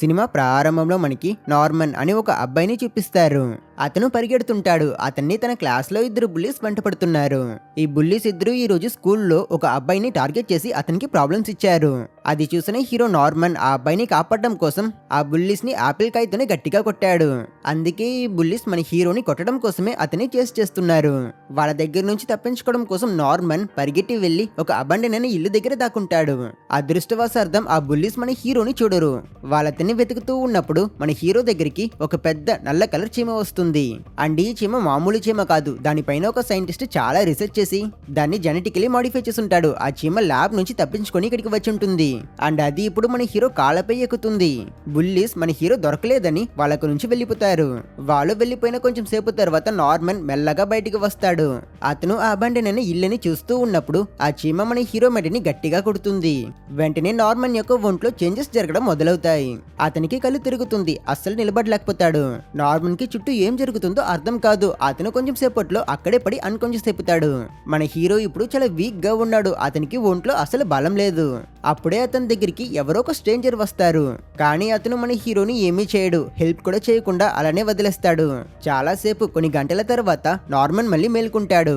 Cinema ప్రారంభంలో మనకి Norman అని ఒక అబ్బాయిని చూపిస్తారు. అతను పరిగెడుతుంటాడు. అతన్ని తన క్లాస్లో ఇద్దరు బుల్లీస్ వెంటపడుతున్నారు. ఈ బుల్లీస్ ఇద్దరు ఈ రోజు స్కూల్లో ఒక అబ్బాయిని టార్గెట్ చేసి అతనికి ప్రాబ్లమ్స్ ఇచ్చారు. అది చూసిన హీరో నార్మన్ ఆ అబ్బాయిని కాపాడడం కోసం ఆ బుల్లీస్ ని ఆపిల్ కాయతోనే గట్టిగా కొట్టాడు. అందుకే ఈ బుల్లీస్ మన హీరోని కొట్టడం కోసమే అతన్ని చేస్తున్నారు. వాళ్ళ దగ్గర నుంచి తప్పించుకోవడం కోసం నార్మన్ పరిగెట్టి వెళ్లి ఒక అబండన్ అనే ఇల్లు దగ్గర దాక్కుంటాడు. అదృష్టవశార్థం ఆ బుల్లీస్ మన హీరోని చూడరు. వాళ్ళతన్ని వెతుకుతూ ఉన్నప్పుడు మన హీరో దగ్గరికి ఒక పెద్ద నల్ల కలర్ చీమ వస్తుంది. అండ్ ఈ చీమ మామూలు చీమ కాదు. దానిపైన ఒక సైంటిస్ట్ చాలా రీసెర్చ్ చేసి దాన్ని జెనెటికలీ మాడిఫై చేసి ఉంటాడు. ఆ చీమ ల్యాబ్ నుంచి తప్పించుకొని ఇక్కడికి వచ్చి ఉంటుంది. అండ్ అది ఇప్పుడు మన హీరో కాళ్ళపై ఎక్కుతుంది. బుల్లీస్ మన హీరో దొరకలేదని వాళ్ళకు నుంచి వెళ్ళిపోతారు. వాళ్ళు వెళ్ళిపోయిన కొంచెం సేపు తర్వాత నార్మన్ మెల్లగా బయటికి వస్తాడు. అతను ఆ అబండన్ అనే ఇల్లుని చూస్తూ ఉన్నప్పుడు ఆ చీమ మన హీరో మెడని గట్టిగా కొడుతుంది. వెంటనే నార్మన్ యొక్క ఒంట్లో చేంజెస్ జరగడం మొదలవుతాయి. అతనికి కళ్ళు తిరుగుతుంది. అస్సలు నిలబడలేకపోతాడు. నార్మన్ కి చుట్టూ ఏం జరుగుతుందో అర్థం కాదు. అతను కొంచెం సేపట్లో అక్కడే పడి అన్కాన్షియస్ అయిపోతాడు. మన హీరో ఇప్పుడు చాలా వీక్ గా ఉన్నాడు. అతనికి ఒంట్లో అసలు బలం లేదు. అప్పుడే అతని దగ్గరికి ఎవరో ఒక స్ట్రేంజర్ వస్తారు. కానీ అతను మన హీరోని ఏమీ చేయడు. హెల్ప్ కూడా చేయకుండా అలానే వదిలేస్తాడు. చాలా సేపు కొన్ని గంటల తర్వాత నార్మన్ మళ్ళీ మేల్కుంటాడు.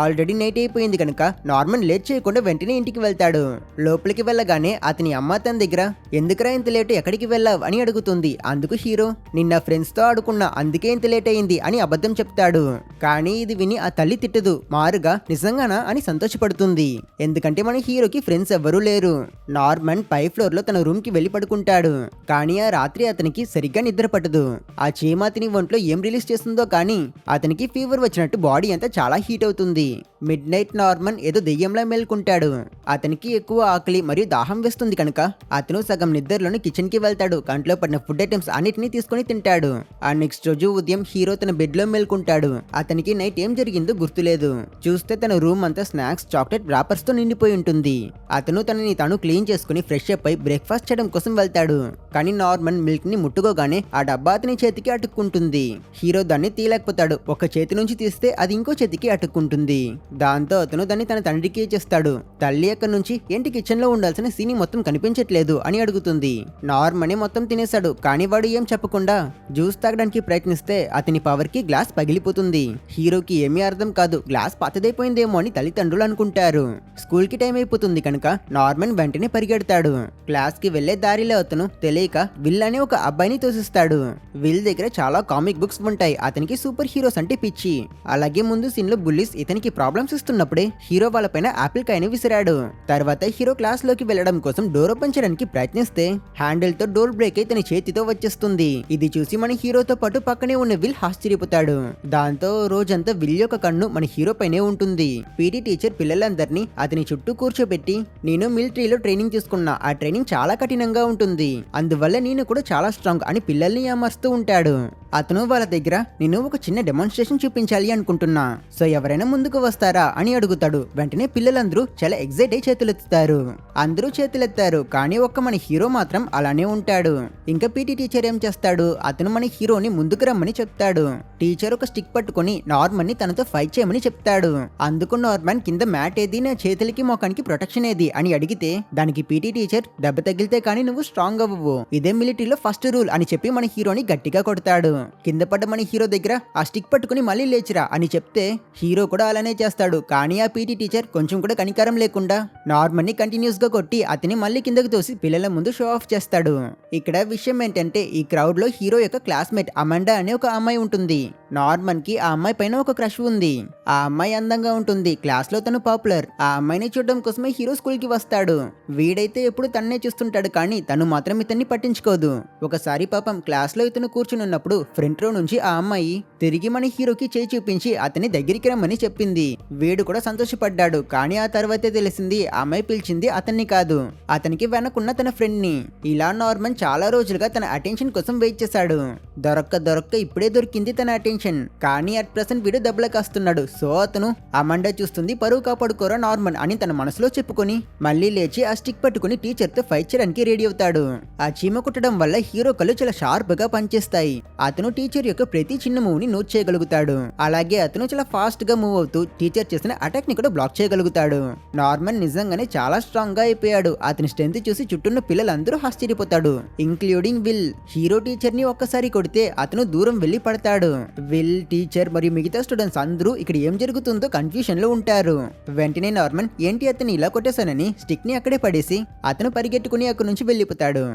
ఆల్రెడీ నైట్ అయిపోయింది కనుక నార్మన్ లేట్ చేయకుండా వెంటనే ఇంటికి వెళ్తాడు. లోపలికి వెళ్ళగానే అతని అమ్మ తన దగ్గర ఎందుకురా ఇంత లేట్, ఎక్కడికి వెళ్ళావు అని అడుగుతుంది. అందుకు హీరో నిన్న ఫ్రెండ్స్ తో ఆడుకున్నా, అందుకే ఇంత లేట్ అయింది అని అబద్ధం చెప్తాడు. కానీ ఇది విని ఆ తల్లి తిట్టదు. మారుగా నిజంగానా అని సంతోషపడుతుంది. ఎందుకంటే మన హీరోకి ఫ్రెండ్స్ ఎవ్వరూ లేరు. నార్మన్ పై ఫ్లోర్ లో తన రూమ్ కి వెళ్లి పడుకుంటాడు. కానీ ఆ రాత్రి అతనికి సరిగ్గా నిద్ర పట్టదు. ఆ చీమ అతని ఒంట్లో ఏం రిలీజ్ చేస్తుందో కానీ అతనికి ఫీవర్ వచ్చినట్టు బాడీ అంతా చాలా హీట్ అవుతుంది. మిడ్ నైట్ నార్మన్ ఏదో దెయ్యంలా మేల్కుంటాడు. అతనికి ఎక్కువ ఆకలి మరియు దాహం వేస్తుంది కనుక అతను సగం నిద్రలోని కిచెన్ కి వెళ్తాడు. కంట్లో పడిన ఫుడ్ ఐటమ్స్ అన్నిటిని తీసుకొని తింటాడు. ఆ నెక్స్ట్ రోజు ఉదయం హీరో తన బెడ్ లో మేల్కుంటాడు. అతనికి నైట్ ఏం జరిగిందో గుర్తులేదు. చూస్తే తన రూమ్ అంతా స్నాక్స్, చాక్లెట్ ర్యాపర్స్ తో నిండిపోయి ఉంటుంది. అతను తనని తాను క్లీన్ చేసుకుని ఫ్రెష్ అప్ అయి బ్రేక్ఫాస్ట్ చేయడం కోసం వెళ్తాడు. కానీ నార్మన్ మిల్క్ ని ముట్టుకోగానే ఆ డబ్బా అతని చేతికి అతుక్కుంటుంది. హీరో దాన్ని తీయలేకపోతాడు. ఒక చేతి నుంచి తీస్తే అది ఇంకో చేతికి అతుక్కుంటుంది. దాంతో అతను దాన్ని తన తండ్రికి ఇచ్చేస్తాడు. తల్లి అక్కడి నుంచి ఏంటి కిచెన్ లో ఉండాల్సిన సీని మొత్తం కనిపించట్లేదు అని అడుగుతుంది. నార్మన్ మొత్తం తినేశాడు. కానీ వాడు ఏం చెప్పకుండా జ్యూస్ తాగడానికి ప్రయత్నిస్తే అతని పవర్ కి గ్లాస్ పగిలిపోతుంది. హీరోకి ఏమీ అర్థం కాదు. గ్లాస్ పాతదైపోయిందేమో అని తల్లిదండ్రులు అనుకుంటారు. స్కూల్ కి టైం అయిపోతుంది కనుక నార్మన్ వెంటనే పరిగెడతాడు. క్లాస్ కి వెళ్లే దారిలో అతను తెలియక విల్ అనే ఒక అబ్బాయిని తోసిస్తాడు. విల్ దగ్గర చాలా కామిక్ బుక్స్ ఉంటాయి. అతనికి సూపర్ హీరోస్ అంటే పిచ్చి. అలాగే ముందు సీన్ లో బుల్లీస్ ఇతనికి ప్రాబ్లమ్స్ ఇస్తున్నప్పుడే హీరో వాళ్ళపైన ఆపిల్ కాయని విసిరాడు. తర్వాత హీరో క్లాస్ లోకి వెళ్లడం కోసం డోర్ ఓపెన్ చేయడానికి ప్రయత్నిస్తే హ్యాండిల్ తో డోర్ బ్రేక్ అయి తన చేతితో వచ్చేస్తుంది. ఇది చూసి మన హీరోతో పాటు పక్కనే ఉన్న విల్ ఆశ్చర్యపోతాడు. దాంతో రోజంతా విల్ యొక్క కన్ను మన హీరో పైనే ఉంటుంది. పీటీ టీచర్ పిల్లలందరినీ అతని చుట్టూ కూర్చోబెట్టి నేను మిలిటరీలో ట్రైనింగ్ తీసుకున్నా, ఆ ట్రైనింగ్ చాలా కఠినంగా ఉంటుంది, అందువల్ల నేను కూడా చాలా స్ట్రాంగ్ అని పిల్లల్ని ఏమరుస్తూ ఉంటాడు. అతను వాళ్ళ దగ్గర నేను ఒక చిన్న డెమాన్స్ట్రేషన్ చూపించాలి అనుకుంటున్నా, సో ఎవరైనా ముందుకు వస్తారా అని అడుగుతాడు. వెంటనే పిల్లలందరూ చాలా ఎగ్జైట్ అయి చేతులెత్తుతారు. అందరూ చేతులెత్తారు. కానీ ఒక్క మన హీరో మాత్రం అలానే ఉంటాడు. ఇంకా పీటీ టీచర్ ఏం చేస్తాడు, అతను మన హీరోని ముందుకు రమ్మని చెప్తాడు. టీచర్ ఒక స్టిక్ పట్టుకొని నార్మన్ ని తనతో ఫైట్ చేయమని చెప్తాడు. అందుకు నార్మన్ కింద మ్యాట్ ఏది, నా చేతులకి మొఖానికి ప్రొటెక్షన్ ఏది అని అడిగితే దానికి పీటీ టీచర్ దెబ్బ తగిలితే కానీ నువ్వు స్ట్రాంగ్ అవ్వవు, ఇదే మిలిటరీలో ఫస్ట్ రూల్ అని చెప్పి మన హీరోని గట్టిగా కొడతాడు. కింద పడ్డ మన హీరో దగ్గర ఆ స్టిక్ పట్టుకుని మళ్ళీ లేచిరా అని చెప్తే హీరో కూడా అలానే చేస్తాడు. కానీ ఆ పీటీ టీచర్ కొంచెం కూడా కనికరం లేకుండా నార్మన్ ని కంటిన్యూస్ గా కొట్టి అతని మళ్ళీ కిందకి తోసి పిల్లల ముందు షో ఆఫ్ చేస్తాడు. ఇక్కడ విషయం ఏంటంటే ఈ క్రౌడ్ లో హీరో యొక్క క్లాస్మేట్ అమండా అనే ఒక అమ్మాయి ఉంటుంది. నార్మన్ కి ఆ అమ్మాయి పైన ఒక క్రష్ ఉంది. ఆ అమ్మాయి అందంగా ఉంటుంది. క్లాస్ లో తను పాపులర్. ఆ అమ్మాయిని చూడడం కోసమే హీరో స్కూల్ కి వస్తాడు. వీడైతే ఎప్పుడు తన్నే చూస్తుంటాడు కానీ తను మాత్రం ఇతన్ని పట్టించుకోదు. ఒకసారి పాపం క్లాస్ లో ఇతను కూర్చుని ఉన్నప్పుడు ఫ్రంట్ రో నుంచి ఆ అమ్మాయి తిరిగి మన హీరోకి చేయి చూపించి అతని దగ్గరికి రమ్మని చెప్పింది. వీడు కూడా సంతోషపడ్డాడు. కానీ ఆ తర్వాతే తెలిసింది ఆ అమ్మాయి పిలిచింది అతన్ని కాదు, అతనికి వెనకున్న తన ఫ్రెండ్ ని. ఇలా నార్మన్ చాలా రోజులుగా తన అటెన్షన్ కోసం వెయిట్ చేశాడు. దొరక్క ఇప్పుడే దొరికింది తన అటెన్షన్. టెన్షన్. కానీ అట్ ప్రెసెంట్ వీడు దెబ్బలు కాస్తున్నాడు. సో అతను అమండా చూస్తుంది పరువు కాపాడుకోరా నార్మన్ అని తన మనసులో చెప్పుకొని మళ్ళీ లేచి ఆ స్టిక్ పట్టుకుని టీచర్ తో ఫైట్ చేయడానికి రెడీ అవుతాడు. ఆ చీమ కుట్టడం వల్ల హీరో కళ్ళు చాలా షార్ప్ గా పనిచేస్తాయి. అతను టీచర్ యొక్క ప్రతి చిన్న మూవ్ ని నోట్ చేయగలుగుతాడు. అలాగే అతను చాలా ఫాస్ట్ గా మూవ్ అవుతూ టీచర్ చేసిన అటాక్ ని కూడా బ్లాక్ చేయగలుగుతాడు. నార్మన్ నిజంగానే చాలా స్ట్రాంగ్ గా అయిపోయాడు. అతని స్ట్రెంత్ చూసి చుట్టూన్న పిల్లలందరూ ఆశ్చర్యపోతాడు, ఇంక్లూడింగ్ విల్. హీరో టీచర్ ని ఒక్కసారి కొడితే అతను దూరం వెళ్లి పడతాడు. విల్, టీచర్ మరియు మిగతా స్టూడెంట్స్ అందరూ ఇక్కడ ఏం జరుగుతుందో కన్ఫ్యూషన్ లో ఉంటారు. వెంటనే నార్మన్ ఏంటి అతను ఇలా కొట్టేశానని స్టిక్ ని అక్కడే పడేసి అతను పరిగెట్టుకుని అక్కడి నుంచి వెళ్ళిపోతాడు.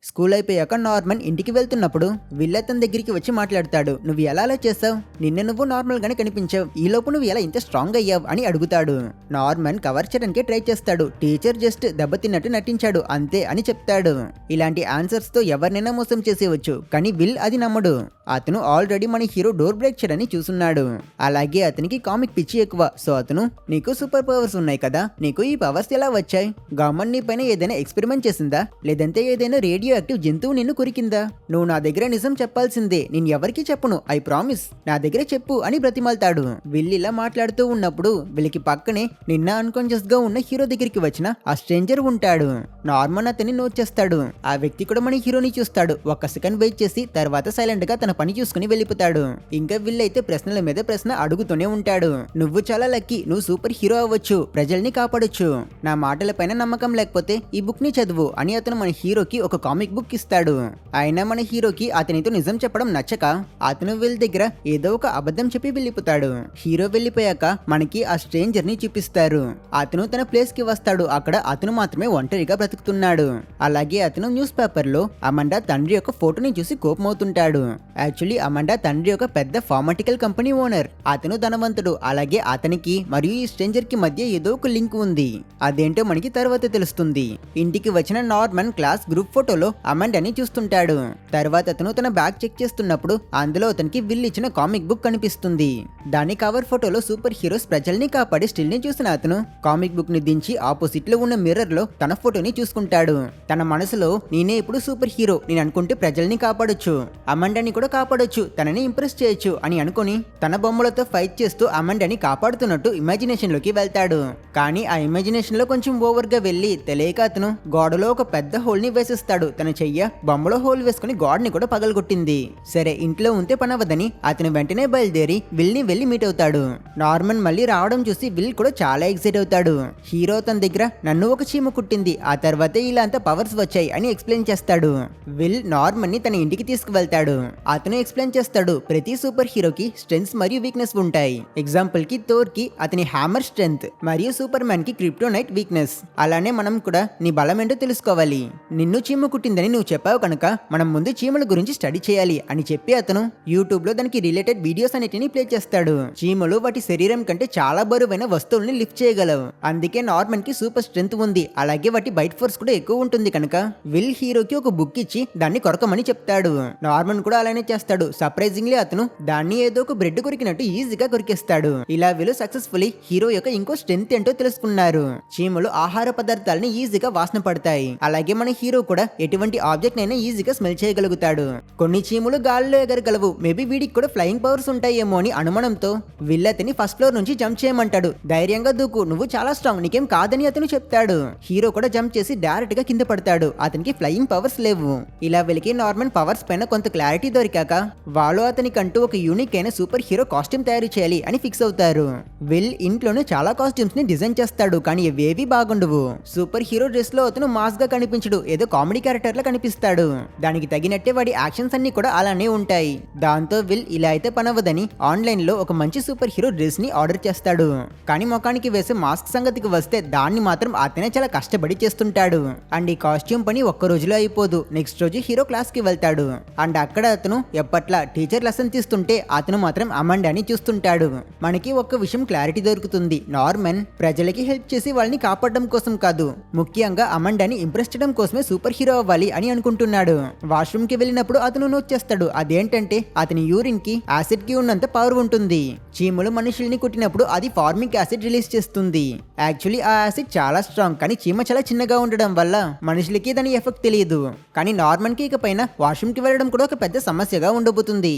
స్కూల్ అయిపోయాక నార్మన్ ఇంటికి వెళ్తున్నప్పుడు విల్ అతని దగ్గరికి వచ్చి మాట్లాడతాడు. నువ్వు ఎలా అలా చేసావు? నిన్న నువ్వు నార్మల్ గానే కనిపించావు, ఈలోపు నువ్వు ఎలా ఇంత స్ట్రాంగ్ అయ్యావు అని అడుగుతాడు. నార్మన్ కవర్ చేయడానికి ట్రై చేస్తాడు. టీచర్ జస్ట్ దెబ్బతిన్నట్టు నటించాడు అంతే అని చెప్తాడు. ఇలాంటి ఆన్సర్స్ తో ఎవరినైనా మోసం చేసేవచ్చు, కానీ విల్ అది నమ్మడు. అతను ఆల్రెడీ మన హీరో డోర్ బ్రేక్ చేయడానికి చూస్తున్నాడు. అలాగే అతనికి కామిక్ పిచ్చి ఎక్కువ. సో అతను నీకు సూపర్ పవర్స్ ఉన్నాయి కదా, నీకు ఈ పవర్స్ ఎలా వచ్చాయి? గవర్నమెంట్ నీ పైన ఏదైనా ఎక్స్పెరిమెంట్ చేసిందా, లేదంటే ఏదైనా రేడియో యాక్టివ్ జంతువు నిన్ను కొరికిందా? నువ్వు నా దగ్గర నిజం చెప్పాల్సిందే, నేను ఎవరికి చెప్పను, ఐ ప్రామిస్, నా దగ్గర చెప్పు అని బ్రతిమాల్తాడు. విల్ ఇలా మాట్లాడుతూ ఉన్నప్పుడు వీళ్ళకి పక్కనే నిన్న అన్కాన్షియస్ గా ఉన్న హీరో దగ్గరికి వచ్చిన ఆ స్ట్రేంజర్ ఉంటాడు. నార్మన్ అతన్ని నోట్ చేస్తాడు. ఆ వ్యక్తి కూడా మన హీరోని చూస్తాడు. ఒక్క సెకండ్ వెయిట్ చేసి తర్వాత సైలెంట్ గా తన పని చూసుకుని వెళ్ళిపోతాడు. ఇంకా విల్ అయితే ప్రశ్నల మీద ప్రశ్న అడుగుతూనే ఉంటాడు. నువ్వు చాలా లక్కీ, నువ్వు సూపర్ హీరో అవ్వచ్చు, ప్రజల్ని కాపాడొచ్చు. నా మాటల పైన నమ్మకం లేకపోతే ఈ బుక్ ని చదువు అని అతను మన హీరోకి ఒక కామిక్ బుక్ ఇస్తాడు. అయినా మన హీరోకి అతనితో నిజం చెప్పడం నచ్చక అతను విల్ దగ్గర ఏదో ఒక అబద్ధం చెప్పి వెళ్ళిపోతాడు. హీరో వెళ్ళిపోయాక మనకి ఆ స్ట్రేంజర్ ని చూపిస్తారు. అతను తన ప్లేస్ కి వస్తాడు. అక్కడ అతను మాత్రమే ఒంటరిగా బ్రతుకుతున్నాడు. అలాగే అతను న్యూస్ పేపర్ లో అమండా తండ్రి యొక్క ఫోటోని చూసి కోపమవుతుంటాడు. యాక్చువల్లీ అమండా తండ్రి ఒక పెద్ద ఫార్మాటికల్ కంపెనీ ఓనర్. అతను ధనవంతుడు. అలాగే అతనికి మరియు ఈ స్ట్రేంజర్ కి మధ్య ఏదో ఒక లింక్ ఉంది. అదేంటో మనకి తర్వాత తెలుస్తుంది. ఇంటికి వచ్చిన నార్మన్ క్లాస్ గ్రూప్ ఫోటోలో అమండాని చూస్తుంటాడు. తర్వాత అతను తన బ్యాగ్ చెక్ చేస్తున్నప్పుడు అందులో అతనికి విల్ ఇచ్చిన కామిక్ బుక్ కనిపిస్తుంది. దాని కవర్ ఫోటోలో సూపర్ హీరోస్ ప్రజల్ని కాపాడి స్టిల్ ని చూసిన అతను కామిక్ బుక్ ని దించి ఆపోజిట్ లో ఉన్న మిర్రర్ లో తన ఫోటోని చూసుకుంటాడు. తన మనసులో నేనే ఇప్పుడు సూపర్ హీరో, నేను అనుకుంటే ప్రజల్ని కాపాడొచ్చు, అమండాని కూడా కాపాడొచ్చు, తనని ఇంప్రెస్ చేయొచ్చు అని అనుకుని తన బొమ్మలతో ఫైట్ చేస్తూ అమండాని కాపాడుతున్నట్టు ఇమాజినేషన్ లోకి వెళ్తాడు. కానీ ఆ ఇమాజినేషన్ లో కొంచెం ఓవర్ గా వెళ్లి తెలియక అతను గోడలో ఒక పెద్ద హోల్ ని వేసిస్తాడు. తన చెయ్య బొమ్మలో హోల్ వేసుకుని గోడని కూడా పగలగొట్టింది. సరే ఇంట్లో ఉంటే పనవదని అతను వెంటనే బయలుదేరి విల్ ని వెళ్లి మీట్ అవుతాడు. నార్మన్ మళ్ళీ రావడం చూసి విల్ కూడా చాలా ఎక్సైట్ అవుతాడు. హీరో తన దగ్గర నన్ను ఒక చీమ కుట్టింది, ఆ తర్వాతే ఇలా అంతా పవర్స్ వచ్చాయి అని ఎక్స్ప్లెయిన్ చేస్తాడు. విల్ నార్మన్ ని తన ఇంటికి తీసుకువెళ్తాడు. అతను ఎక్స్ప్లెయిన్ చేస్తాడు ప్రతి సూపర్ హీరోకి స్ట్రెంగ్స్ మరియు వీక్నెస్ ఉంటాయి. ఎగ్జాంపుల్ కి థోర్ కి అతని హ్యామర్ స్ట్రెంగ్త్ మరియు సూపర్ మ్యాన్ కి క్రిప్టోనైట్ వీక్నెస్. అలానే మనం కూడా నీ బలం ఏంటో తెలుసుకోవాలి. నిన్ను చీమ కుట్టిందని నువ్వు చెప్పావు కనుక మనం ముందు చీమల గురించి స్టడీ చేయాలి అని చెప్పి అతను యూట్యూబ్ లో దానికి రిలేటెడ్ వీడియోస్ అన్నిటిని ప్లే చేస్తాడు. చీమలు వాటి శరీరం కంటే చాలా బరువైన వస్తువుల్ని లిఫ్ట్ చేయగలవు. అందుకే నార్మన్ కి సూపర్ స్ట్రెంగ్త్ ఉంది. అలాగే వాటి బైట్ ఫోర్స్ కూడా ఎక్కువ ఉంటుంది కనుక విల్ హీరోకి ఒక బుక్ ఇచ్చి దాన్ని కొరకమని చెప్తాడు. నార్మన్ కూడా అలానే చేస్తాడు. సర్ప్రైజింగ్లీ అతను దాన్ని ఏదో ఒక బ్రెడ్ కొరికినట్టు ఈజీగా కొరికేస్తాడు. ఇలా వీళ్ళు సక్సెస్ఫుల్లీ హీరో యొక్క ఇంకో స్ట్రెంగ్త్ ఏంటో తెలుసుకున్నారు. చీమలు ఆహార పదార్థాలని ఈజీగా వాసన పడతాయి. అలాగే మన హీరో కూడా ఎటువంటి ఆబ్జెక్ట్ అయినా ఈజీగా స్మెల్ చేయగలుగుతాడు. కొన్ని చీమలు గాల్లో ఎగరగలవు. మేబీ వీడికి కూడా ఫ్లయింగ్ పవర్స్ ఉంటాయేమో అని అనుమానంతో విల్ అతని ఫస్ట్ ఫ్లోర్ నుంచి జంప్ చేయమంటాడు. ధైర్యంగా దూకు, నువ్వు చాలా స్ట్రాంగ్, నీకేం కాదని అతను చెప్తాడు. హీరో కూడా జంప్ చేసి డైరెక్ట్ గా కింద పడతాడు. అతనికి ఫ్లయింగ్ పవర్స్ లేవు. ఇలా వీళ్ళకి నార్మన్ పవర్స్ పైన కొంత క్లారిటీ దొరికాక వాళ్ళు అతనికంటూ ఒక యూనిక్ అయిన సూపర్ హీరో కాస్ట్యూమ్ తయారు చేయాలి అని ఫిక్స్ అవుతారు. విల్ ఇంట్లోనే చాలా కాస్ట్యూమ్స్ ని డిజైన్ చేస్తాడు, కానీ ఇవేవి బాగుండవు. సూపర్ హీరో డ్రెస్ లో అతను మాస్ గా కనిపించడు, ఏదో కామెడీ క్యారెక్టర్ లా కనిపిస్తాడు. దానికి తగినట్టే వాడి యాక్షన్స్ అన్ని కూడా అలానే ఉంటాయి. దాంతో విల్ ఇలా అయితే పనవదని ఆన్లైన్ లో ఒక మంచి సూపర్ హీరో డ్రెస్ ని ఆర్డర్ చేస్తాడు. కానీ ముఖానికి వేసే మాస్క్ సంగతికి వస్తే దాన్ని మాత్రం అతనే చాలా కష్టపడి చేస్తుంటాడు. అండ్ ఈ కాస్ట్యూమ్ పని ఒక్క రోజులో అయిపోదు. నెక్స్ట్ రోజు హీరో క్లాస్ కి వెళ్తాడు. అండ్ అక్కడ అతను ఎప్పట్లా టీచర్ లెసన్ తీస్తుంటే అతను మాత్రం అమండాని చూస్తుంటాడు. మనకి ఒక్క విషయం క్లారిటీ దొరుకుతుంది. నార్మన్ ప్రజలకి హెల్ప్ చేసి వాళ్ళని కాపాడడం కోసం కాదు, ముఖ్యంగా అమండాని ఇంప్రెస్ చేయడం కోసమే సూపర్ హీరో అవ్వాలి అని అనుకుంటున్నాడు. వాష్రూమ్ కి వెళ్ళినప్పుడు అతను నోట్ చేస్తాడు. అదేంటంటే అతని యూరిన్ కి యాసిడ్ కి ఉన్నంత పవర్ ఉంటుంది. చీమలు మనుషుల్ని కుట్టినప్పుడు అది ఫార్మిక్ యాసిడ్ రిలీజ్ చేస్తుంది. యాక్చువల్లీ ఆ యాసిడ్ చాలా స్ట్రాంగ్, కానీ చీమ చాలా చిన్నగా ఉండడం వల్ల మనుషులకి దాని ఎఫెక్ట్ తెలియదు. కానీ నార్మన్ కి ఇకపైన వాష్రూమ్ కి వెళ్ళడం కూడా ఒక పెద్ద సమస్యగా ఉండబోతుంది.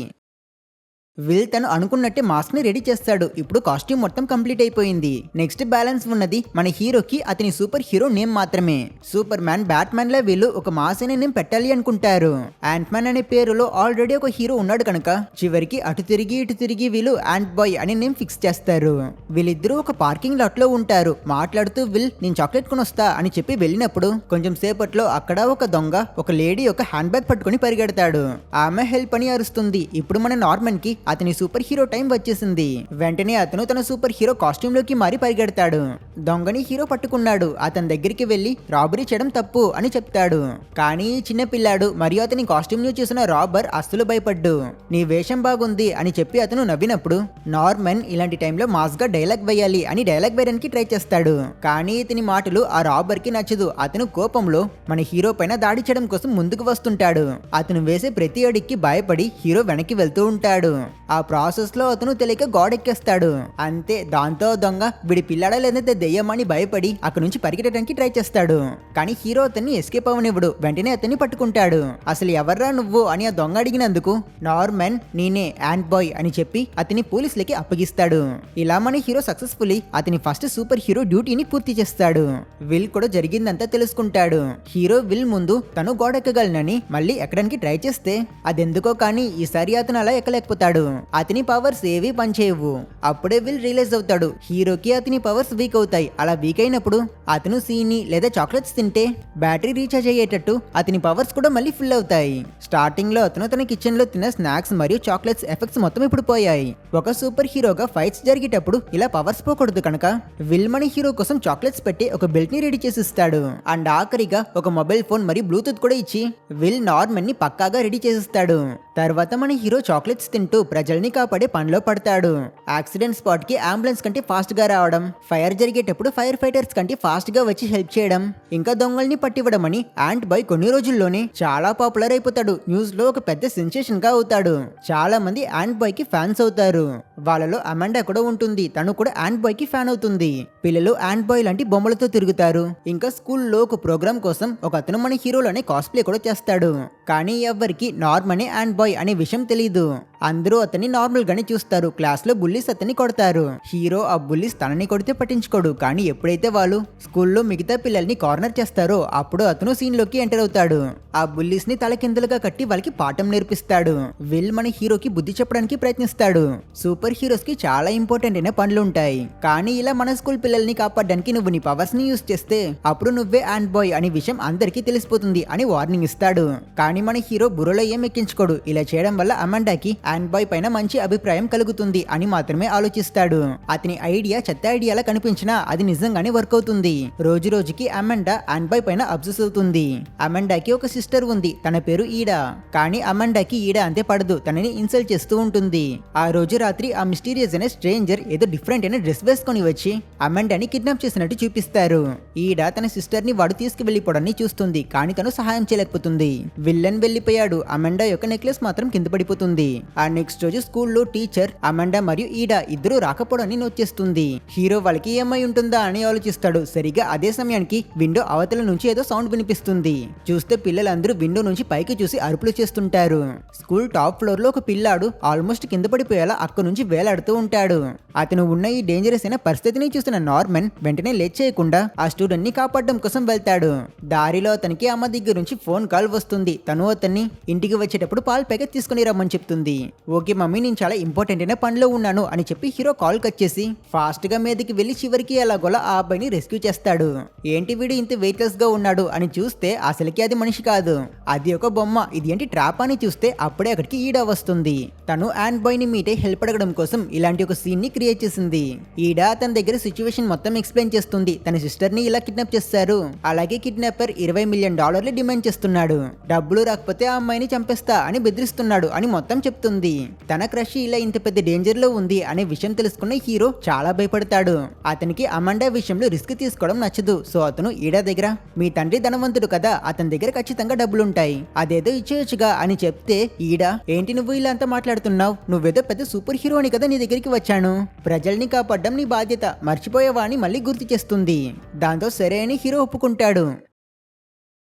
విల్ తను అనుకున్నట్టే మాస్క్ ని రెడీ చేస్తాడు. ఇప్పుడు కాస్ట్యూమ్ మొత్తం కంప్లీట్ అయిపోయింది. నెక్స్ట్ బ్యాలెన్స్ ఉన్నది మన హీరోకి అతని సూపర్ హీరో నేమ్ మాత్రమే. సూపర్ మ్యాన్, బ్యాట్ మ్యాన్ లా వీళ్ళు ఒక మాస్ అనే నేమ్ పెట్టాలి అనుకుంటారు. యాంట్ మ్యాన్ అనే పేరులో ఆల్రెడీ ఒక హీరో ఉన్నాడు కనుక చివరికి అటు తిరిగి ఇటు తిరిగి వీళ్ళు యాంట్ బాయ్ అనే నేమ్ ఫిక్స్ చేస్తారు. వీళ్ళిద్దరూ ఒక పార్కింగ్ లాట్ లో ఉంటారు. మాట్లాడుతూ విల్ నేను చాక్లెట్ కొనొస్తా అని చెప్పి వెళ్ళినప్పుడు కొంచెం సేపట్లో అక్కడ ఒక దొంగ ఒక లేడీ ఒక హ్యాండ్ బ్యాగ్ పట్టుకుని పరిగెడతాడు. ఆమె హెల్ప్ అని అరుస్తుంది. ఇప్పుడు మన నార్మన్ కి అతని సూపర్ హీరో టైం వచ్చేసింది. వెంటనే అతను తన సూపర్ హీరో కాస్ట్యూమ్ లోకి మారి పరిగెడతాడు. దొంగని హీరో పట్టుకున్నాడు. అతని దగ్గరికి వెళ్లి రాబరీ చేయడం తప్పు అని చెప్తాడు. కానీ చిన్న పిల్లాడు మరియు అతని కాస్ట్యూమ్ ను చూసిన రాబర్ అస్సలు భయపడ్డు. నీ వేషం బాగుంది అని చెప్పి అతను నవ్వినప్పుడు నార్మన్ ఇలాంటి టైంలో మాస్ గా డైలాగ్ వేయాలి అని డైలాగ్ వేయడానికి ట్రై చేస్తాడు. కానీ ఇతని మాటలు ఆ రాబర్ కి నచ్చదు. అతను కోపంలో మన హీరో పైన దాడి చేయడం కోసం ముందుకు వస్తుంటాడు. అతను వేసే ప్రతి అడిక్కి భయపడి హీరో వెనక్కి వెళ్తూ ఉంటాడు. ఆ ప్రాసెస్ లో అతను తెలియక గోడెక్కేస్తాడు. అంతే, దాంతో దొంగ వీడి పిల్లాడా లేదంటే దెయ్యమని భయపడి అక్కడి నుంచి పరిగెట్టడానికి ట్రై చేస్తాడు. కానీ హీరో అతన్ని ఎస్కేప్ అవనివ్వడు. వెంటనే అతన్ని పట్టుకుంటాడు. అసలు ఎవర్రా నువ్వు అని ఆ దొంగ అడిగినందుకు నార్మన్ నేనే యాంట్ బాయ్ అని చెప్పి అతని పోలీసులకి అప్పగిస్తాడు. ఇలా మన హీరో సక్సెస్ఫుల్లీ అతని ఫస్ట్ సూపర్ హీరో డ్యూటీని పూర్తి చేస్తాడు. విల్ కూడా జరిగిందంతా తెలుసుకుంటాడు. హీరో విల్ ముందు తను గోడెక్కగలనని మళ్ళీ ఎక్కడానికి ట్రై చేస్తే అదెందుకో కానీ ఈసారి అతను అలా ఎక్కలేకపోతాడు. అతని పవర్స్ ఏవి పనిచేయవు. అప్పుడే విల్ రియలైజ్ అవుతాడు హీరోకి అతని పవర్స్ వీక్ అవుతాయి. అలా వీక్ అయినప్పుడు అతను సీని లేదా చాక్లెట్స్ తింటే బ్యాటరీ రీఛార్జ్ అయ్యేటట్టు అతని పవర్స్ కూడా మళ్ళీ ఫుల్ అవుతాయి. స్టార్టింగ్ లో అతను తన కిచెన్ లో తిన్న స్నాక్స్ మరియు చాక్లెట్స్ ఎఫెక్ట్స్ మొత్తం ఇప్పుడు పోయాయి. ఒక సూపర్ హీరోగా ఫైట్స్ జరిగేటప్పుడు ఇలా పవర్స్ పోకూడదు కనుక విల్ మన హీరో కోసం చాక్లెట్స్ పెట్టి ఒక బెల్ట్ ని రెడీ చేసి ఇస్తాడు. అండ్ ఆఖరిగా ఒక మొబైల్ ఫోన్ మరియు బ్లూటూత్ కూడా ఇచ్చి విల్ నార్మన్ ని పక్కాగా రెడీ చేసిస్తాడు. తర్వాత మన హీరో చాక్లెట్స్ తింటూ ప్రజల్ని కాపాడే పనిలో పడతాడు. యాక్సిడెంట్ స్పాట్ కి అంబులెన్స్ కంటే ఫాస్ట్ గా రావడం, ఫైర్ జరిగేటప్పుడు ఫైర్ ఫైటర్స్ కంటే ఫాస్ట్ గా వచ్చి హెల్ప్ చేయడం, ఇంకా దొంగల్ని పట్టివ్వడం అని యాంట్ బాయ్ కొన్ని రోజుల్లోనే చాలా పాపులర్ అయిపోతాడు. న్యూస్ లో ఒక పెద్ద సెన్సేషన్ గా అవుతాడు. చాలా మంది యాంట్ బాయ్ కి ఫ్యాన్స్ అవుతారు. వాళ్ళలో అమాండా కూడా ఉంటుంది. తను కూడా యాంట్ బాయ్ కి ఫ్యాన్ అవుతుంది. పిల్లలు యాంట్ బాయ్ లాంటి బొమ్మలతో తిరుగుతారు. ఇంకా స్కూల్లో ఒక ప్రోగ్రామ్ కోసం ఒక అతను మన హీరోలోనే కాస్ప్లే కూడా చేస్తాడు. కానీ ఎవ్వరికి నార్మనే యాంట్ బాయ్ అనే విషయం తెలీదు. అందరూ అతన్ని నార్మల్ గానే చూస్తారు. క్లాస్ లో బుల్లీస్ అతన్ని కొడతారు. హీరో ఆ బుల్లీస్ తనని కొడితే పట్టించుకోడు. కానీ ఎప్పుడైతే వాళ్ళు స్కూల్లో మిగతా పిల్లల్ని కార్నర్ చేస్తారో అప్పుడు అతను సీన్ లోకి ఎంటర్ అవుతాడు. ఆ బుల్లీస్ ని తలకిందులుగా కట్టి వాళ్ళకి పాఠం నేర్పిస్తాడు. విల్ మన హీరోకి బుద్ధి చెప్పడానికి ప్రయత్నిస్తాడు. సూపర్ హీరోస్ కి చాలా ఇంపార్టెంట్ అయిన పనులు ఉంటాయి. కానీ ఇలా మన స్కూల్ పిల్లల్ని కాపాడడానికి నువ్వు నీ పవర్స్ ని యూజ్ చేస్తే అప్పుడు నువ్వే యాంట్ బాయ్ అనే విషయం అందరికీ తెలిసిపోతుంది అని వార్నింగ్ ఇస్తాడు. కానీ మన హీరో బుర్రలో ఏం ఎక్కించుకోడు. ఇలా చేయడం వల్ల అమాండాకి యాంట్ బాయ్ పైన మంచి అభిప్రాయం కలుగుతుంది అని మాత్రమే ఆలోచిస్తాడు. అతని ఐడియా చెత్త ఐడియాలా కనిపించినా అది నిజంగానే వర్క్ అవుతుంది. రోజు రోజుకి అమాండా యాంట్ బాయ్ పైన అబ్సెస్ అవుతుంది. అమాండాకి ఒక సిస్టర్ ఉంది. తన పేరు ఈడా. కానీ అమాండాకి ఈడా అంతే పడదు. తనని ఇన్సల్ట్ చేస్తూ ఉంటుంది. ఆ రోజు రాత్రి ఆ మిస్టీరియస్ అనే స్ట్రేంజర్ ఏదో డిఫరెంట్ అయిన డ్రెస్ వేసుకొని వచ్చి అమాండాని కిడ్నాప్ చేసినట్టు చూపిస్తారు. ఈడా తన సిస్టర్ ని వాడు తీసుకువెళ్లిపోవడాన్ని చూస్తుంది. కానీ తను సహాయం చేయలేకపోతుంది. విల్లన్ వెళ్లిపోయాడు. అమాండా యొక్క నెక్లెస్ మాత్రం కింద పడిపోతుంది. ఆ నెక్స్ట్ రోజు స్కూల్లో టీచర్ అమాండా మరియు ఈడా ఇద్దరు రాకపోవడాన్ని నోట్ చేస్తుంది. హీరో వాళ్ళకి ఏమై ఉంటుందా అని ఆలోచిస్తాడు. సరిగా అదే సమయానికి విండో అవతల నుంచి ఏదో సౌండ్ వినిపిస్తుంది. చూస్తే పిల్లలందరూ విండో నుంచి పైకి చూసి అరుపులు చేస్తుంటారు. స్కూల్ టాప్ ఫ్లోర్ లో ఒక పిల్లాడు ఆల్మోస్ట్ కింద పడిపోయేలా అక్కడి నుంచి వేలాడుతూ ఉంటాడు. అతను ఉన్న ఈ డేంజరస్ అయిన పరిస్థితిని చూసిన నార్మన్ వెంటనే లేట్ చేయకుండా ఆ స్టూడెంట్ ని కాపాడడం కోసం వెళ్తాడు. దారిలో అతనికి అమ్మ దగ్గర నుంచి ఫోన్ కాల్ వస్తుంది. తను అతన్ని ఇంటికి వచ్చేటప్పుడు పాల్ ప్యాకెట్ తీసుకుని రమ్మని చెప్తుంది. ఓకే మమ్మీ, నేను చాలా ఇంపార్టెంట్ అయిన పనిలో ఉన్నాను అని చెప్పి హీరో కాల్ కట్ చేసి ఫాస్ట్ గా మీదకి వెళ్లి చివరికి ఎలాగోలా ఆ అబ్బాయిని రెస్క్యూ చేస్తాడు. ఏంటి వీడు ఇంత వెయిట్లెస్ గా ఉన్నాడు అని చూస్తే అసలుకి అది మనిషి కాదు, అది ఒక బొమ్మ. ఇది ఏంటి ట్రాప్ అని చూస్తే అప్పుడే అక్కడికి ఈడా వస్తుంది. తను యాంట్ బాయ్ ని మీటే హెల్ప్ అడగడం కోసం ఇలాంటి ఒక సీన్ ని క్రియేట్ చేసింది. ఈడా తన దగ్గర సిచ్యువేషన్ మొత్తం ఎక్స్ప్లెయిన్ చేస్తుంది. తన సిస్టర్ ని ఇలా కిడ్నాప్ చేస్తారు. అలాగే కిడ్నాపర్ $20 మిలియన్ డిమాండ్ చేస్తున్నాడు. డబ్బులు రాకపోతే ఆ అమ్మాయిని చంపేస్తా అని బెదిరిస్తున్నాడు అని మొత్తం చెప్తుంది. తన క్రష్ ఇలా ఇంత పెద్ద డేంజర్ లో ఉంది అనే విషయం తెలుసుకున్న హీరో చాలా భయపడతాడు. అతనికి అమాండా విషయంలో రిస్క్ తీసుకోవడం నచ్చదు. సో అతను ఈడా దగ్గర మీ తండ్రి ధనవంతుడు కదా, అతని దగ్గర ఖచ్చితంగా డబ్బులుంటాయి, అదేదో ఇచ్చేయచ్చుగా అని చెప్తే ఈడా ఏంటి నువ్వు ఇలా అంతా మాట్లాడుతున్నావు, నువ్వేదో పెద్ద సూపర్ హీరో అని కదా నీ దగ్గరికి వచ్చాను, ప్రజల్ని కాపాడడం నీ బాధ్యత, మర్చిపోయావా అని మళ్ళీ గుర్తు చేస్తుంది. దాంతో సరే అని హీరో ఒప్పుకుంటాడు.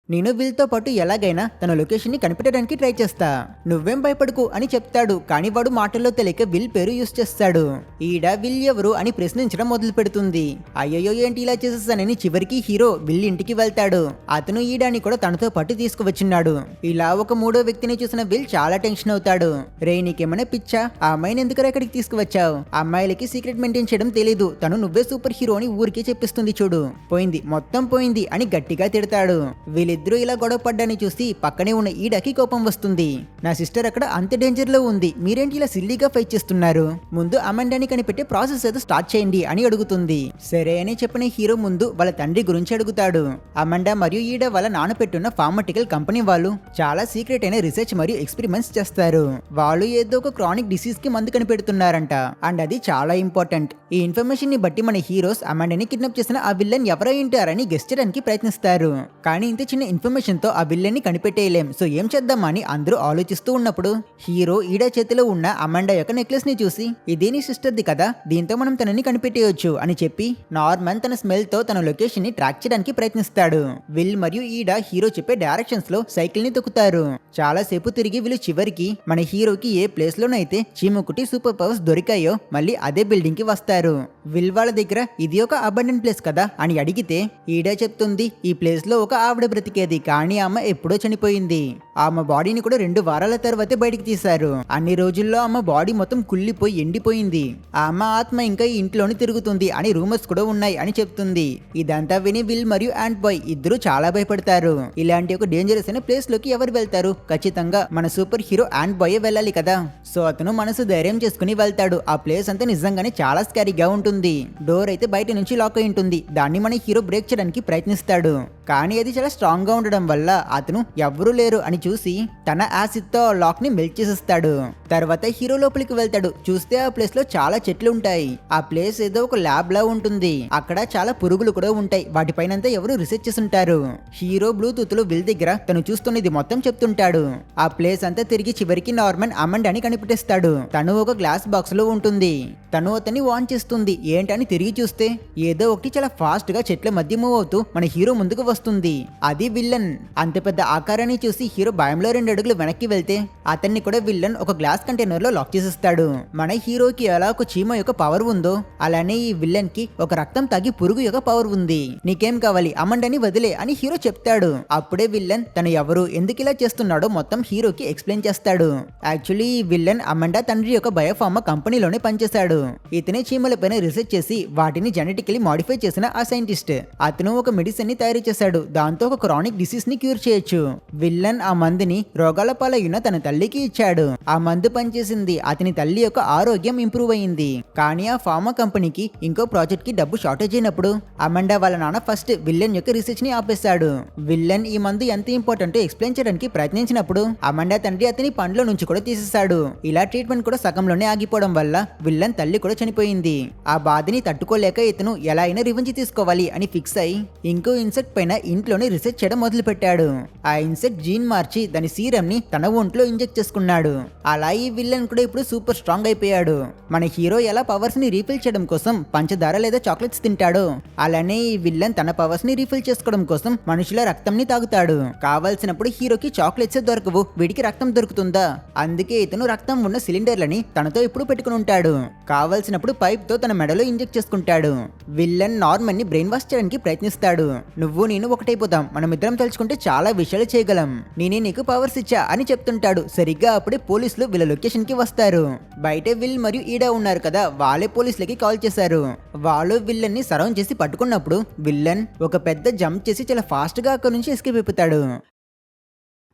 నేను వీళ్ళతో పాటు ఎలాగైనా తన లొకేషన్ ని కనిపెట్టడానికి ట్రై చేస్తా, నువ్వేం భయపడకు అని చెప్తాడు. కానీ వాడు మాటల్లో తెలియక విల్ పేరు యూస్ చేస్తాడు. ఈడ విల్ ఎవరు అని ప్రశ్నించడం మొదలు పెడుతుంది. అయ్యయ్యో ఏంటి ఇలా చేసేసానని చివరికి హీరో విల్ ఇంటికి వెళ్తాడు. అతను ఈడాని కూడా తనతో పాటు తీసుకువచ్చున్నాడు. ఇలా ఒక మూడో వ్యక్తిని చూసిన విల్ చాలా టెన్షన్ అవుతాడు. రే నీకేమైనా పిచ్చా, ఆ అమ్మాయిని ఎందుకు ఇక్కడికి తీసుకువచ్చావు? అమ్మాయిలకి సీక్రెట్ మెయింటైన్ చేయడం తెలీదు, తను నువ్వే సూపర్ హీరో అని ఊరికే చెప్పిస్తుంది చూడు, పోయింది మొత్తం పోయింది అని గట్టిగా తిడతాడు. వీళ్ళిద్దరూ ఇలా గొడవ పడ్డాన్ని చూసి పక్కనే ఉన్న ఈడాకి కోపం వస్తుంది. నా సిస్టర్ అక్కడ అంత డేంజర్ లో ఉంది, మీరేంటి ఇలా సిల్లీగా ఫైట్ చేస్తున్నారు? ముందు అమండాని కనిపెట్టే ప్రాసెస్ ఏదో స్టార్ట్ చేయండి అని అడుగుతుంది. సరే అని చెప్పిన హీరో ముందు వాళ్ళ తండ్రి గురించి అడుగుతాడు. అమండా మరియు ఈడ వాళ్ళ నాన్న పెట్టున్న ఫార్మాటికల్ కంపెనీ వాళ్ళు చాలా సీక్రెట్ అయిన రీసెర్చ్ మరియు ఎక్స్పెరిమెంట్స్ చేస్తారు. వాళ్ళు ఏదో ఒక క్రానిక్ డిసీజ్ కి మందు కనిపెడుతున్నారంట, అండ్ అది చాలా ఇంపార్టెంట్. ఈ ఇన్ఫర్మేషన్ ని బట్టి మన హీరోస్ అమండాని కిడ్నాప్ చేసిన ఆ విల్లన్ ఎవరై ఉంటారని గెస్ చేయడానికి ప్రయత్నిస్తారు. కానీ ఇంత చిన్న ఇన్ఫర్మేషన్ తో ఆ విల్లన్ ని కనిపెట్టేయలేం. సో ఏం చేద్దామని అందరూ ఆలోచిస్తూ ఉన్నప్పుడు హీరో ఈడ చేతిలో ఉన్న అమండా యొక్క నెక్లెస్ ని చూసి, ఇది నీ సిస్టర్ది కదా, దీంతో మనం తనని కనిపెట్టేయొచ్చు అని చెప్పి నార్మన్ తన స్మెల్ తో తన లొకేషన్ ని ట్రాక్ చేయడానికి ప్రయత్నిస్తాడు. విల్ మరియు ఈడ హీరో చెప్పే డైరెక్షన్స్ లో సైకిల్ ని తొక్కుతారు. చాలా సేపు తిరిగి వీళ్ళు చివరికి మన హీరోకి ఏ ప్లేస్ లోనైతే చీమకుటి సూపర్ పవర్స్ దొరికాయో మళ్ళీ అదే బిల్డింగ్ కి వస్తారు. విల్ వాళ్ళ దగ్గర ఇది ఒక అబండెంట్ ప్లేస్ కదా అని అడిగితే ఈడ చెప్తుంది, ఈ ప్లేస్ లో ఒక ఆవిడ బ్రతికేది, కానీ ఆమె ఎప్పుడో చనిపోయింది. ఆమె బాడీని కూడా 2 వారాల తర్వాతే బయటికి తీశారు. అన్ని రోజుల్లో ఆమె బాడీ మొత్తం కుళ్ళిపోయి ఎండిపోయింది. ఆమె ఆత్మ ఇంకా ఈ ఇంట్లోనే తిరుగుతుంది అని రూమర్స్ కూడా ఉన్నాయి అని చెప్తుంది. ఇదంతా విని విల్ మరియు యాంట్ బాయ్ ఇద్దరు చాలా భయపడతారు. ఇలాంటి ఒక డేంజరస్ అయిన ప్లేస్ లోకి ఎవరు వెళ్తారు? ఖచ్చితంగా మన సూపర్ హీరో యాంట్ బాయ్ వెళ్ళాలి కదా. సో అతను మనసు ధైర్యం చేసుకుని వెళ్తాడు. ఆ ప్లేస్ అంతా నిజంగానే చాలా స్కారీగా ఉంటుంది. డోర్ అయితే బయట నుంచి లాక్ అయి ఉంటుంది. దాన్ని మన హీరో బ్రేక్ చేయడానికి ప్రయత్నిస్తాడు. కానీ అది చాలా స్ట్రాంగ్ గా ఉండడం వల్ల అతను ఎవ్వరూ లేరు అని చూసి తన యాసిడ్ తో లాక్ ని మెల్ట్ చేసేస్తాడు. తర్వాత హీరో లోపలికి వెళ్తాడు. చూస్తే ఆ ప్లేస్ లో చాలా చెట్లు ఉంటాయి. ఆ ప్లేస్ ఏదో ఒక ల్యాబ్ లా ఉంటుంది. అక్కడ చాలా పురుగులు కూడా ఉంటాయి. వాటిపైనంతా ఎవరు రీసెర్చ్ చేస్తుంటారు. హీరో బ్లూటూత్ లో విల్ దగ్గర తను చూస్తున్నది మొత్తం చెప్తుంటాడు. ఆ ప్లేస్ అంతా తిరిగి చివరికి నార్మన్ అమండాని కనిపెట్టేస్తాడు. తను ఒక గ్లాస్ బాక్స్ లో ఉంటుంది. తను అతన్ని వాన్ చేస్తుంది. ఏంటని తిరిగి చూస్తే ఏదో ఒకటి చాలా ఫాస్ట్ గా చెట్ల మధ్య మూవ్ అవుతూ మన హీరో ముందుకు వస్తుంది. అది విల్లన్. అంత పెద్ద ఆకారాన్ని చూసి హీరో భయంలో 2 అడుగులు వెనక్కి వెళ్తే అతన్ని కూడా విల్లన్ ఒక గ్లాస్ కంటైనర్ లో లాక్ చేసేస్తాడు. మన హీరోకి ఎలా ఒక చీమ యొక్క పవర్ ఉందో అలానే ఈ విల్లన్ కి ఒక రక్తం తాగి పురుగు యొక్క పవర్ ఉంది. నీకేం కావాలి, అమండాని వదిలే అని హీరో చెప్తాడు. అప్పుడే విల్లన్ తను ఎవరు, ఎందుకు ఇలా చేస్తున్నాడో మొత్తం హీరోకి ఎక్స్ప్లెయిన్ చేస్తాడు. యాక్చువల్లీ ఈ విల్లన్ అమండా తండ్రి యొక్క బయోఫార్మా కంపెనీలోనే పనిచేశాడు. ఇతనే చీమలపైన రీసెర్చ్ చేసి వాటిని జెనెటికలీ మాడిఫై చేసిన ఆ సైంటిస్ట్. అతను ఒక మెడిసిన్ ని తయారు చేశాడు. దాంతో ఒక క్రానిక్ డిసీజ్ ని క్యూర్ చేయొచ్చు. విల్లన్ ఆ మందుని రోగాల పాలైన తన తల్లికి ఇచ్చాడు. ఆ మందు పనిచేసింది. అతని తల్లి యొక్క ఆరోగ్యం ఇంప్రూవ్ అయింది. కానీ ఆ ఫార్మా కంపెనీకి ఇంకో ప్రాజెక్ట్ కి డబ్బు షార్టేజ్ అయినప్పుడు అమండా వాళ్ళ నాన్న ఫస్ట్ విల్లన్ యొక్క రీసెర్చ్ ని ఆపేశాడు. విల్లన్ ఈ మందు ఎంత ఇంపార్టెంట్ ఎక్స్ప్లెయిన్ చేయడానికి ప్రయత్నించినప్పుడు అమండా తండ్రి అతని పండ్ల నుంచి కూడా తీసేశాడు. ఇలా ట్రీట్మెంట్ కూడా సగంలోనే ఆగిపోవడం వల్ల విల్లన్ తల్లి కూడా చనిపోయింది. ఆ బాధని తట్టుకోలేక ఇతను ఎలా అయినా రివెంజ్ తీసుకోవాలి అని ఫిక్స్ అయి ఇంకో ఇన్సెక్ట్ పైన ఇంట్లోనే రీసెర్చ్ చేయడం మొదలు పెట్టాడు. ఆ ఇన్సెక్ట్ జీన్ మార్చి దాని సీరం ని తన ఒంట్లో ఇంజెక్ట్ చేసుకున్నాడు. అలా ఈ విల్లన్ కూడా ఇప్పుడు సూపర్ స్ట్రాంగ్ అయిపోయాడు. మన హీరో ఎలా పవర్స్ ని రీఫిల్ చేయడం కోసం పంచదార లేదా చాక్లెట్స్ తింటాడో అలానే ఈ విల్లన్ తన పవర్స్ ని రీఫిల్ చేసుకోవడం కోసం మనుషుల రక్తం ని తాగుతాడు. కావాల్సినప్పుడు హీరోకి చాక్లెట్స్ దొరకవు, వీడికి రక్తం దొరుకుతుందా? అందుకే ఇతను రక్తం ఉన్న సిలిండర్లని తనతో ఇప్పుడు పెట్టుకుని ఉంటాడు. కావాల్సినప్పుడు పైప్ తో తన మెడలో ఇంజెక్ట్ చేసుకుంటాడు. విల్లన్ నార్మన్ ని బ్రెయిన్ వాష్ చేయడానికి ప్రయత్నిస్తాడు. నువ్వు నేను ఒకటైపోతాం, మనమిద్దరం తలుచుకుంటే చాలా విషయాలు చేయగలం, నేనే నీకు పవర్స్ ఇచ్చా అని చెప్తుంటాడు. సరిగ్గా అప్పుడే పోలీసులు వీళ్ళ లొకేషన్ కి వస్తారు. బయటే విల్ మరియు ఈడా ఉన్నారు కదా, వాళ్ళే పోలీసులకి కాల్ చేశారు. వాళ్ళు విల్లన్ ని సరౌండ్ చేసి పట్టుకున్నప్పుడు విల్లన్ ఒక పెద్ద జంప్ చేసి చాలా ఫాస్ట్ గా అక్కడి నుంచి ఎస్కేప్ అయిపోతాడు.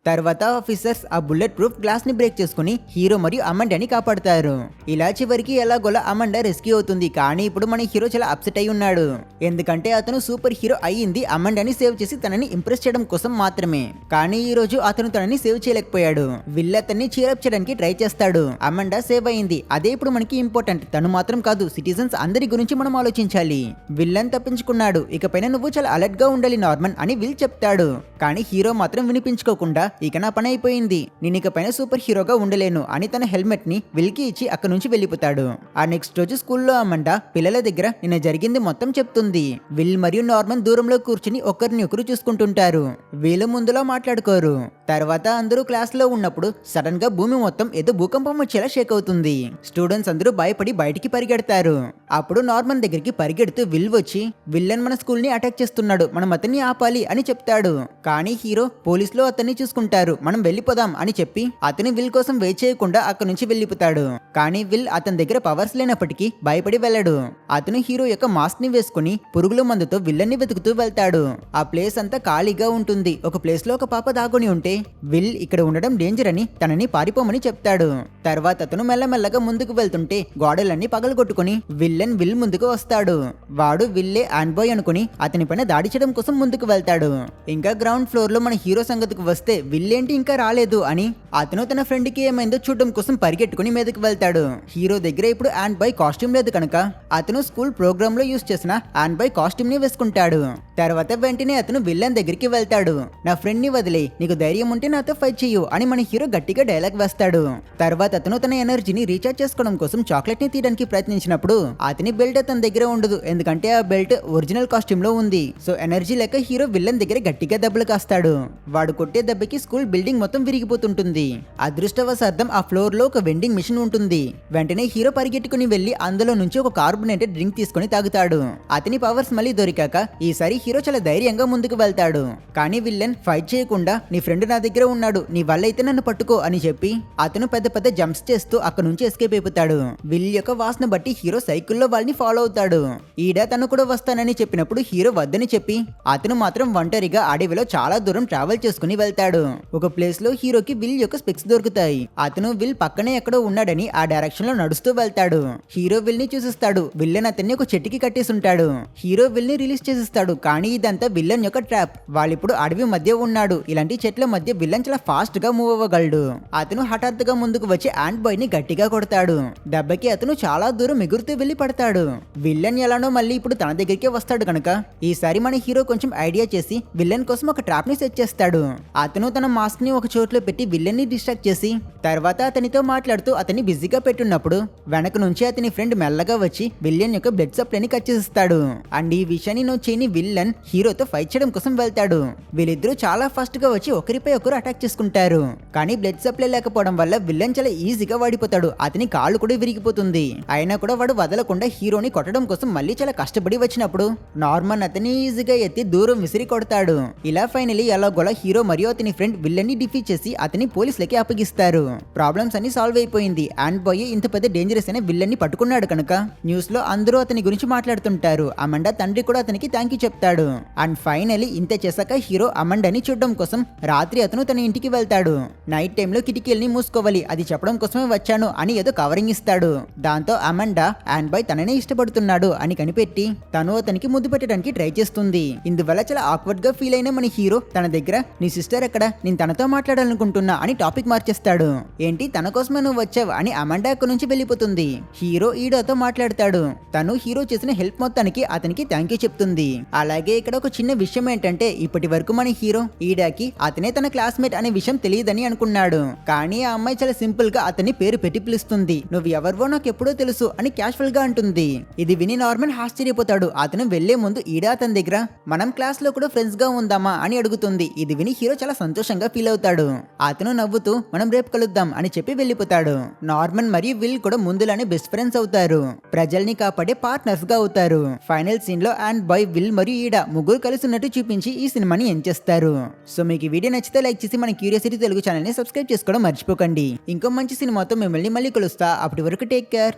తర్వాత ఆఫీసర్స్ ఆ బుల్లెట్ ప్రూఫ్ గ్లాస్ ని బ్రేక్ చేసుకుని హీరో మరియు అమండాని కాపాడుతారు. ఇలా చివరికి ఎలాగోలా అమండా రెస్క్యూ అవుతుంది. కానీ ఇప్పుడు మన హీరో చాలా అప్సెట్ అయి ఉన్నాడు. ఎందుకంటే అతను సూపర్ హీరో అయ్యింది అమండాని సేవ్ చేసి తనని ఇంప్రెస్ చేయడం కోసం మాత్రమే. కానీ ఈ రోజు అతను తనని సేవ్ చేయలేకపోయాడు. విల్ అతన్ని చీరప్ చేయడానికి ట్రై చేస్తాడు. అమండా సేవ్ అయింది, అదే ఇప్పుడు మనకి ఇంపార్టెంట్. తను మాత్రం కాదు, సిటిజన్స్ అందరి గురించి మనం ఆలోచించాలి. విల్లన్ తప్పించుకున్నాడు, ఇకపైన నువ్వు చాలా అలర్ట్ గా ఉండాలి నార్మన్ అని విల్ చెప్తాడు. కానీ హీరో మాత్రం వినిపించుకోకుండా ఇక నా పని అయిపోయింది, నేను ఇక పైన సూపర్ హీరోగా ఉండలేను అని తన హెల్మెట్ ని విల్కి ఇచ్చి అక్కడి నుంచి వెళ్ళిపోతాడు. ఆ నెక్స్ట్ రోజు స్కూల్లో అమండా పిల్లల దగ్గర నిన్న జరిగింది మొత్తం చెప్తుంది. విల్ మరియు నార్మన్ దూరంలో కూర్చుని ఒకరిని ఒకరు చూసుకుంటుంటారు. వీళ్ళు ముందులో మాట్లాడుకోరు. తర్వాత అందరూ క్లాస్ లో ఉన్నప్పుడు సడన్ గా భూమి మొత్తం ఏదో భూకంపం వచ్చేలా షేక్ అవుతుంది. స్టూడెంట్స్ అందరూ భయపడి బయటికి పరిగెడతారు. అప్పుడు నార్మన్ దగ్గరికి పరిగెడుతూ విల్ వచ్చి, విల్లన్ మన స్కూల్ ని అటాక్ చేస్తున్నాడు, మనం అతన్ని ఆపాలి అని చెప్తాడు. కానీ హీరో పోలీసులు అతన్ని చూసుకుంటారు, మనం వెళ్ళిపోదాం అని చెప్పి అతని విల్ కోసం వెయిట్ చేయకుండా అక్కడి నుంచి వెళ్ళిపోతాడు. కానీ విల్ అతని దగ్గర పవర్స్ లేనప్పటికీ భయపడి వెళ్ళడు. అతను హీరో యొక్క మాస్క్ ని వేసుకుని పురుగుల మందుతో విల్లన్ ని వెతుకుతూ వెళ్తాడు. ఆ ప్లేస్ అంతా ఖాళీగా ఉంటుంది. ఒక ప్లేస్ లో ఒక పాప దాగుని ఉంటే విల్ ఇక్కడ ఉండడం డేంజర్ అని తనని పారిపోమని చెప్తాడు. తర్వాత అతను మెల్లమెల్లగా ముందుకు వెళ్తుంటే గోడలన్నీ పగలగొట్టుకుని విల్లన్ విల్ ముందుకు వస్తాడు. వాడు విల్లే ఆన్ బాయ్ అనుకుని అతని పైన దాడి చేయడం కోసం ముందుకు వెళ్తాడు. ఇంకా గ్రౌండ్ ఫ్లోర్ లో మన హీరో సంగతికి వస్తే విల్లేంటి ఇంకా రాలేదు అని అతను తన ఫ్రెండ్ కి ఏమైందో చూడడం కోసం పరిగెట్టుకుని మీదకి వెళ్తాడు. హీరో దగ్గర ఇప్పుడు ఆన్ బాయ్ కాస్ట్యూమ్ లేదు కనుక అతను స్కూల్ ప్రోగ్రామ్ లో యూస్ చేసిన ఆన్ బాయ్ కాస్ట్యూమ్ ని వేసుకుంటాడు. తర్వాత వెంటనే అతను విల్లన్ దగ్గరికి వెళ్తాడు. నా ఫ్రెండ్ ని వదిలే, నీకు ధైర్యం ఉంటే నాతో ఫైట్ చెయ్యు అని మన హీరో గట్టిగా డైలాగ్ వేస్తాడు. తర్వాత అతను తన ఎనర్జీని రీఛార్జ్ చేసుకోవడం కోసం చాక్లెట్ ని తీయడానికి ప్రయత్నించినప్పుడు అతని బెల్ట్ అతని దగ్గర ఉండదు, ఎందుకంటే ఆ బెల్ట్ ఒరిజినల్ కాస్ట్యూమ్ లో ఉంది. సో ఎనర్జీ లేక హీరో విల్లన్ దగ్గర గట్టిగా దెబ్బలు కాస్తాడు. వాడు కొట్టే దెబ్బకి స్కూల్ బిల్డింగ్ మొత్తం విరిగిపోతుంటుంది. అదృష్టవశాత్తు ఆ ఫ్లోర్ లో ఒక వెండింగ్ మిషన్ ఉంటుంది. వెంటనే హీరో పరిగెట్టుకుని వెళ్లి అందులో నుంచి ఒక కార్బోనేటెడ్ డ్రింక్ తీసుకుని తాగుతాడు. అతని పవర్స్ మళ్ళీ దొరికాక ఈసారి హీరో చాలా ధైర్యంగా ముందుకు వెళ్తాడు. కానీ విల్లన్ ఫైట్ చేయకుండా నీ ఫ్రెండ్ నా దగ్గర ఉన్నాడు, నీ వల్ల అయితే నన్ను పట్టుకో అని చెప్పి అతను పెద్ద పెద్ద జంప్స్ చేస్తూ అక్కడ నుంచి ఎస్కేప్ అయిపోతాడు. విల్ యొక్క వాసన బట్టి హీరో సైకిల్లో వాళ్ళని ఫాలో అవుతాడు. ఈడ తను కూడా వస్తానని చెప్పినప్పుడు హీరో వద్దని చెప్పి అతను మాత్రం ఒంటరిగా అడవిలో చాలా దూరం ట్రావెల్ చేసుకుని వెళ్తాడు. ఒక ప్లేస్ లో హీరోకి విల్ యొక్క స్పెక్స్ దొరుకుతాయి. అతను విల్ పక్కనే ఎక్కడో ఉన్నాడని ఆ డైరెక్షన్ లో నడుస్తూ వెళ్తాడు. హీరో విల్ ని చూసిస్తాడు. విల్లన్ అతన్ని ఒక చెట్టుకి కట్టేసి ఉంటాడు. హీరో విల్ ని రిలీజ్ చేసిస్తాడు. కానీ ఇదంతా విల్లన్ యొక్క ట్రాప్. వాళ్ళిప్పుడు అడవి మధ్య ఉన్నాడు. ఇలాంటి చెట్ల మధ్య విల్లన్ చాలా ఫాస్ట్ గా మూవ్ అవ్వగలడు. అతను హఠాత్తుగా ముందుకు వచ్చి యాంట్ బాయ్ ని గట్టిగా కొడతాడు. దెబ్బకి అతను చాలా దూరం ఎగురుతూ వెళ్లి పడతాడు. విల్లన్ ఎలానో మళ్ళీ ఇప్పుడు తన దగ్గరికే వస్తాడు కనుక ఈసారి మన హీరో కొంచెం ఐడియా చేసి విల్లన్ కోసం ఒక ట్రాప్ ని సెట్ చేస్తాడు. అతను తన మాస్క్ ని ఒక చోట్లో పెట్టి విల్లన్ ని డిస్ట్రాక్ట్ చేసి తర్వాత అతనితో మాట్లాడుతూ అతన్ని బిజీగా పెట్టున్నప్పుడు వెనక నుంచి అతని ఫ్రెండ్ మెల్లగా వచ్చి విల్లన్ యొక్క బ్లడ్ సప్లైని కట్ చేస్తాడు. అండ్ ఈ విషయాన్ని నో చేయని విల్లన్ హీరోతో ఫైట్ చేయడం కోసం వెళ్తాడు. వీళ్ళిద్దరూ చాలా ఫాస్ట్ గా వచ్చి ఒకరిపై ఒకరు అటాక్ చేసుకుంటారు. కానీ బ్లడ్ సప్లై లేకపోవడం వల్ల విల్లన్ చాలా ఈజీగా వాడిపోతాడు. అతని కాళ్ళు కూడా విరిగిపోతుంది. అయినా కూడా వాడు వదలకుండా హీరోని కొట్టడం కోసం మళ్ళీ చాలా కష్టపడి వచ్చినప్పుడు నార్మన్ అతని ఈజీగా ఎత్తి దూరం విసిరి కొడతాడు. ఇలా ఫైనలీ ఎలాగోలా హీరో మరియు అతని ఫ్రెండ్ విల్లన్ ని డిఫీట్ చేసి అతని పోలీసులకి అప్పగిస్తారు. ప్రాబ్లమ్స్ అన్ని సాల్వ్ అయిపోయింది. అండ్ బాయ్ ఇంత పెద్ద డేంజరస్ అయిన విల్లన్ ని పట్టుకున్నాడు కనుక న్యూస్ లో అందరూ అతని గురించి మాట్లాడుతుంటారు. అమండా తండ్రి కూడా అతనికి థ్యాంక్ యూ చెప్తాడు. అండ్ ఫైనలీ ఇంత చేశాక హీరో అమండాని చూడడం కోసం రాత్రి అతను తన ఇంటికి వెళ్తాడు. నైట్ టైంలో కిటికీల్ని మూసుకోవాలి, అది చెప్పడం కోసమే వచ్చాను అని ఏదో కవరింగ్ ఇస్తాడు. దాంతో అమండా అండ్ బాయ్ తననే ఇష్టపడుతున్నాడు అని కనిపెట్టి తను అతనికి ముద్దు పెట్టడానికి ట్రై చేస్తుంది. ఇందువల్ల చాలా ఆక్వర్డ్ గా ఫీల్ అయిన మన హీరో తన దగ్గర నీ సిస్టర్ ఎక్కడ, నేను తనతో మాట్లాడాలనుకుంటున్నా అని టాపిక్ మార్చేస్తాడు. ఏంటి తన కోసమే నువ్వు వచ్చావు అని అమండా అక్కడి నుంచి వెళ్ళిపోతుంది. హీరో ఈడోతో మాట్లాడతాడు. తను హీరో చేసిన హెల్ప్ మొత్తానికి అతనికి థ్యాంక్ యూ చెప్తుంది. అలాగే ఇక్కడ ఒక చిన్న విషయం ఏంటంటే ఇప్పటి వరకు మన హీరో ఈడాకి అతనే తన క్లాస్మేట్ అనే విషయం తెలియదని అనుకున్నాడు. కానీ ఆ అమ్మాయి చాలా సింపుల్ గా అతని పేరు పెట్టి పిలుస్తుంది. నువ్వు ఎవరివో నాకు ఎప్పుడో తెలుసు అని క్యాషువల్ గా అంటుంది. ఇది విని నార్మన్ ఆశ్చర్యపోతాడు. అతను వెళ్లే ముందు ఈడా అతని దగ్గర మనం క్లాస్ లో కూడా ఫ్రెండ్స్ గా ఉందామా అని అడుగుతుంది. ఇది విని హీరో చాలా సంతోషంగా ఫీల్ అవుతాడు. అతను నవ్వుతూ మనం రేపు కలుద్దాం అని చెప్పి వెళ్ళిపోతాడు. నార్మన్ మరియు విల్ కూడా ముందులానే బెస్ట్ ఫ్రెండ్స్ అవుతారు. ప్రజల్ని కాపాడే పార్ట్నర్స్ గా అవుతారు. ఫైనల్ సీన్ లో అండ్ బాయ్ విల్ మరియు ఈడా ముగ్గురు కలిసి ఉన్నట్టు చూపించి ఈ సినిమాని ఎండ్ చేస్తారు. సో మీకు ఈ వీడియో నచ్చితే లైక్ చేసి మన క్యూరియాసిటీ తెలుగు ఛానల్ ని సబ్స్క్రైబ్ చేసుకోవడం మర్చిపోకండి. ఇంకో మంచి సినిమాతో మిమ్మల్ని మళ్ళీ కలుస్తా. అప్పటి వరకు టేక్ కేర్.